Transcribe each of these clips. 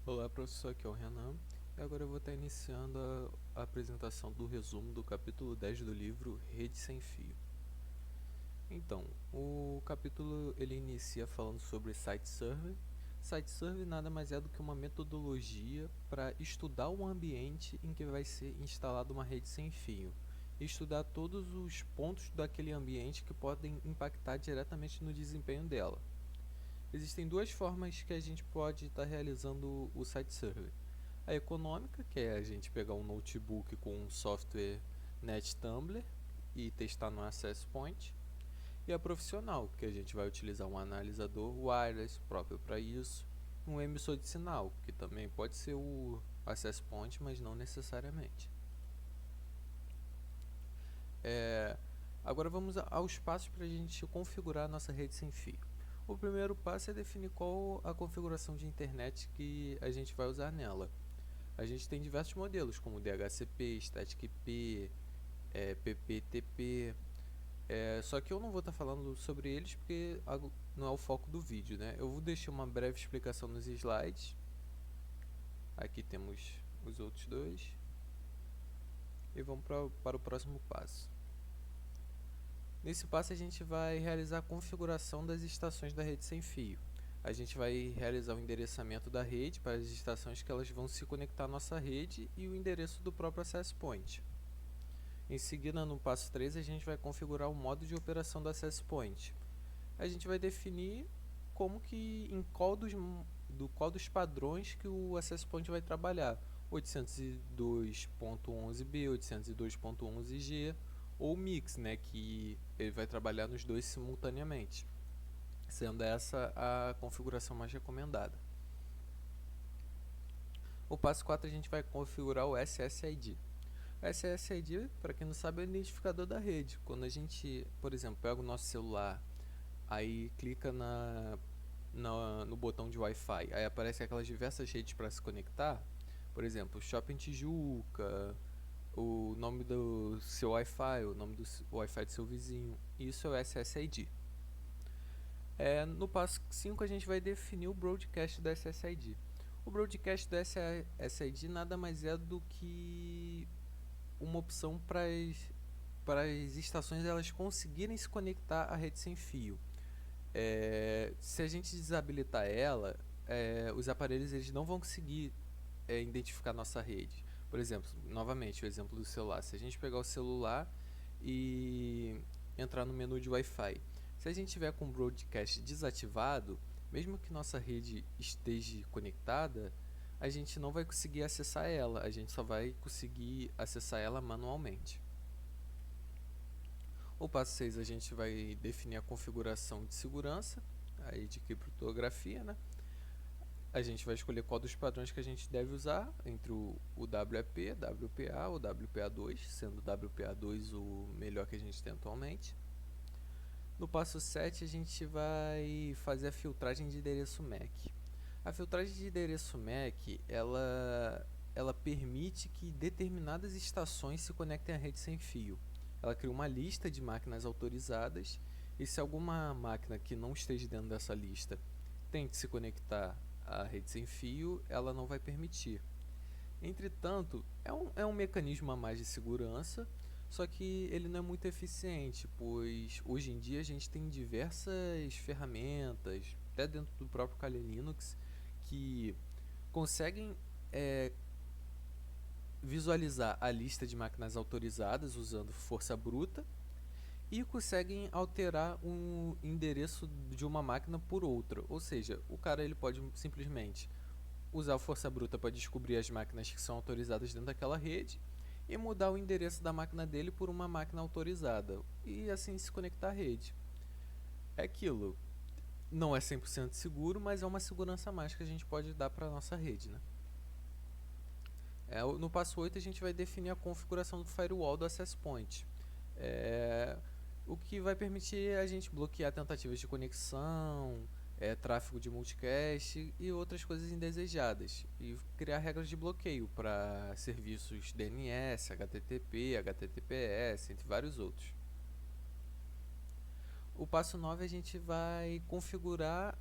Olá, professor, aqui é o Renan. E agora eu vou estar iniciando a apresentação do resumo do capítulo 10 do livro Rede Sem Fio. Então, o capítulo ele inicia falando sobre Site Survey. Site Survey nada mais é do que uma metodologia para estudar o ambiente em que vai ser instalada uma rede sem fio. E estudar todos os pontos daquele ambiente que podem impactar diretamente no desempenho dela. Existem duas formas que a gente pode estar realizando o Site Survey. A econômica, que é a gente pegar um notebook com um software NetTumbler e testar no Access Point. E a profissional, que a gente vai utilizar um analisador wireless próprio para isso, um emissor de sinal, que também pode ser o Access Point, mas não necessariamente. Agora vamos aos passos para a gente configurar a nossa rede sem fio. O primeiro passo é definir qual a configuração de internet que a gente vai usar nela. A gente tem diversos modelos, como DHCP, Static IP, PPTP. Só que eu não vou estar falando sobre eles porque não é o foco do vídeo, né? Eu vou deixar uma breve explicação nos slides. Aqui temos os outros dois. E vamos para o próximo passo. Nesse passo a gente vai realizar a configuração das estações da rede sem fio. A gente vai realizar o endereçamento da rede para as estações que elas vão se conectar à nossa rede e o endereço do próprio Access Point. Em seguida, no passo 3, a gente vai configurar o modo de operação do Access Point. A gente vai definir em qual dos padrões que o Access Point vai trabalhar. 802.11b, 802.11g ou Mix, né, que ele vai trabalhar nos dois simultaneamente, sendo essa a configuração mais recomendada. O passo 4 a gente vai configurar o SSID. O SSID, para quem não sabe, é o identificador da rede. Quando a gente, por exemplo, pega o nosso celular, aí clica no botão de Wi-Fi, aí aparece aquelas diversas redes para se conectar, por exemplo, Shopping Tijuca, o nome do seu Wi-Fi, o nome do Wi-Fi do seu vizinho. Isso é o SSID. No passo 5 a gente vai definir o broadcast do SSID. O broadcast do SSID nada mais é do que uma opção para as estações elas conseguirem se conectar à rede sem fio. Se a gente desabilitar ela, os aparelhos eles não vão conseguir identificar nossa rede. Por exemplo, novamente o exemplo do celular. Se a gente pegar o celular e entrar no menu de Wi-Fi, se a gente tiver com o broadcast desativado, mesmo que nossa rede esteja conectada, a gente não vai conseguir acessar ela, a gente só vai conseguir acessar ela manualmente. O passo 6 a gente vai definir a configuração de segurança, aí de criptografia, né? A gente vai escolher qual dos padrões que a gente deve usar entre o WEP, WPA ou WPA2, sendo o WPA2 o melhor que a gente tem atualmente. No passo 7 a gente vai fazer a filtragem de endereço MAC. A filtragem de endereço MAC, ela permite que determinadas estações se conectem à rede sem fio. Ela cria uma lista de máquinas autorizadas e se alguma máquina que não esteja dentro dessa lista tente se conectar à rede sem fio, ela não vai permitir. Entretanto, é um mecanismo a mais de segurança, só que ele não é muito eficiente, pois hoje em dia a gente tem diversas ferramentas, até dentro do próprio Kali Linux, que conseguem visualizar a lista de máquinas autorizadas usando força bruta e conseguem alterar um endereço de uma máquina por outra. Ou seja, o cara ele pode simplesmente usar a força bruta para descobrir as máquinas que são autorizadas dentro daquela rede e mudar o endereço da máquina dele por uma máquina autorizada e assim se conectar à rede. É aquilo, não é 100% seguro, mas é uma segurança a mais que a gente pode dar para a nossa rede, né? No passo 8 a gente vai definir a configuração do firewall do Access Point. O que vai permitir a gente bloquear tentativas de conexão, tráfego de multicast e outras coisas indesejadas, e criar regras de bloqueio para serviços DNS, HTTP, HTTPS, entre vários outros. O passo 9 a gente vai configurar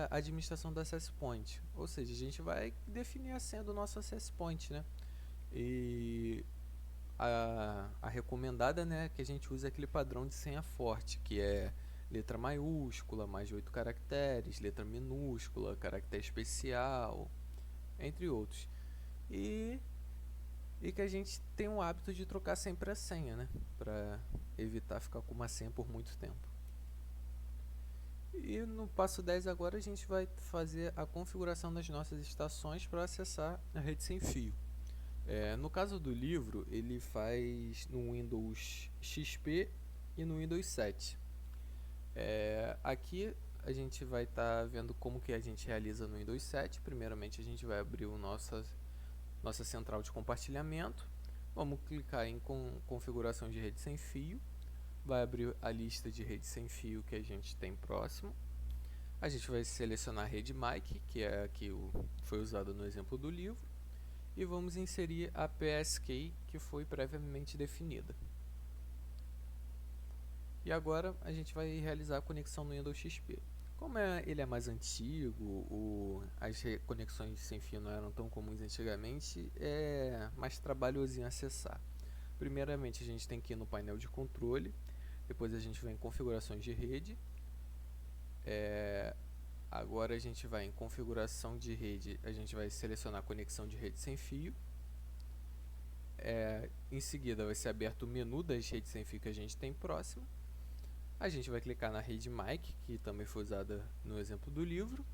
a administração do Access Point, ou seja, a gente vai definir a senha do nosso Access Point, né? E a recomendada, né, é que a gente use aquele padrão de senha forte, que é letra maiúscula, mais de 8 caracteres, letra minúscula, caractere especial, entre outros. E que a gente tem o hábito de trocar sempre a senha, né, para evitar ficar com uma senha por muito tempo. E no passo 10 agora a gente vai fazer a configuração das nossas estações para acessar a rede sem fio. No caso do livro, ele faz no Windows XP e no Windows 7. Aqui a gente vai estar vendo como que a gente realiza no Windows 7. Primeiramente a gente vai abrir o nossa central de compartilhamento. Vamos clicar em configuração de rede sem fio. Vai abrir a lista de rede sem fio que a gente tem próximo. A gente vai selecionar a rede MIC, que é a que foi usada no exemplo do livro, e vamos inserir a PSK que foi previamente definida. E agora a gente vai realizar a conexão no Windows XP. Como ele é mais antigo, as conexões sem fio não eram tão comuns antigamente, é mais trabalhosinho acessar. Primeiramente a gente tem que ir no painel de controle, depois a gente vai em configurações de rede. Agora a gente vai em configuração de rede, a gente vai selecionar conexão de rede sem fio. Em seguida vai ser aberto o menu das redes sem fio que a gente tem próximo. A gente vai clicar na rede MIC, que também foi usada no exemplo do livro.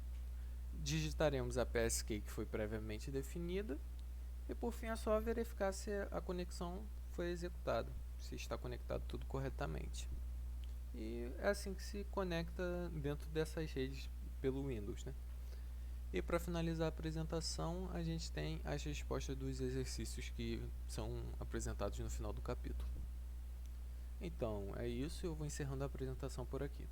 Digitaremos a PSK que foi previamente definida. E por fim é só verificar se a conexão foi executada, se está conectado tudo corretamente. E é assim que se conecta dentro dessas redes pelo Windows, né? E para finalizar a apresentação, a gente tem as respostas dos exercícios que são apresentados no final do capítulo. Então, é isso, eu vou encerrando a apresentação por aqui.